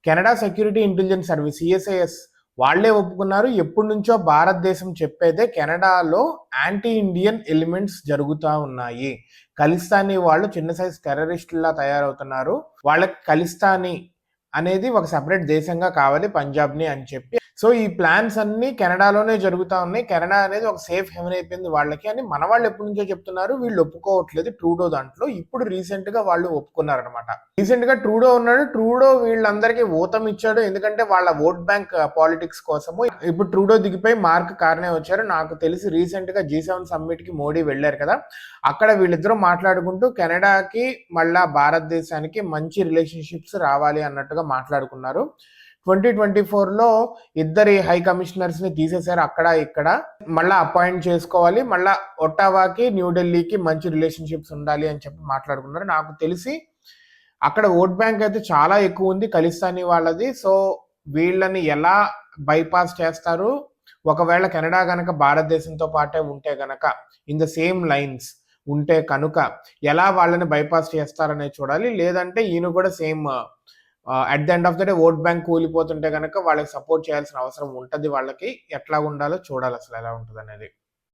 Canada security intelligence service సిఎస్ఐఎస్ వాళ్లే ఒప్పుకున్నారు. ఎప్పటి నుంచో భారతదేశం చెప్పేదే కెనడాలో యాంటీ ఇండియన్ ఎలిమెంట్స్ జరుగుతూ ఉన్నాయి. ఖలిస్తానీ వాళ్ళు చిన్న సైజ్ టెర్రరిస్టుల్లా తయారవుతున్నారు. వాళ్ళకి ఖలిస్తానీ అనేది ఒక సెపరేట్ దేశంగా కావాలి పంజాబ్ని అని చెప్పి. సో ఈ ప్లాన్స్ అన్ని కెనడాలోనే జరుగుతూ ఉన్నాయి. కెనడా అనేది ఒక సేఫ్ హెవెన్ అయిపోయింది వాళ్ళకి అని మన వాళ్ళు ఎప్పటి నుంచో చెప్తున్నారు. వీళ్ళు ఒప్పుకోవట్లేదు ట్రూడో దాంట్లో. ఇప్పుడు రీసెంట్ గా వాళ్ళు ఒప్పుకున్నారనమాట. రీసెంట్ గా ట్రూడో ఉన్నాడు. ట్రూడో వీళ్ళందరికీ ఊతం ఇచ్చాడు. ఎందుకంటే వాళ్ళ ఓట్ బ్యాంక్ పాలిటిక్స్ కోసము. ఇప్పుడు ట్రూడో దిగిపోయి మార్క్ కార్నే వచ్చారు. నాకు తెలిసి రీసెంట్ గా G7 సమ్మిట్ కి మోడీ వెళ్ళారు కదా, అక్కడ వీళ్ళిద్దరూ మాట్లాడుకుంటూ కెనడాకి మళ్ళా భారతదేశానికి మంచి రిలేషన్షిప్స్ రావాలి అన్నట్టుగా మాట్లాడుకున్నారు. 2024లో ఇద్దరి హై కమిషనర్స్ ని తీసేశారు. అక్కడ ఇక్కడ మళ్ళా అపాయింట్ చేసుకోవాలి. మళ్ళా ఒట్టావాకి న్యూఢిల్లీకి మంచి రిలేషన్షిప్స్ ఉండాలి అని చెప్పి మాట్లాడుకున్నారు. నాకు తెలిసి అక్కడ ఓట్ బ్యాంక్ అయితే చాలా ఎక్కువ ఉంది ఖలిస్తానీ వాళ్ళది. సో వీళ్ళని ఎలా బైపాస్ చేస్తారు, ఒకవేళ కెనడా గనక భారతదేశంతో పాటే ఉంటే గనక ఇన్ ద సేమ్ లైన్స్ ఉంటే కనుక ఎలా వాళ్ళని బైపాస్ చేస్తారనేది చూడాలి. లేదంటే ఈయన కూడా same at the end of the day vote bank కూలిపోతుంటే కనుక వాళ్ళకి సపోర్ట్ చేయాల్సిన అవసరం ఉంటుంది. వాళ్ళకి ఎట్లా ఉండాలో చూడాలి అసలు ఎలా ఉంటుంది అనేది.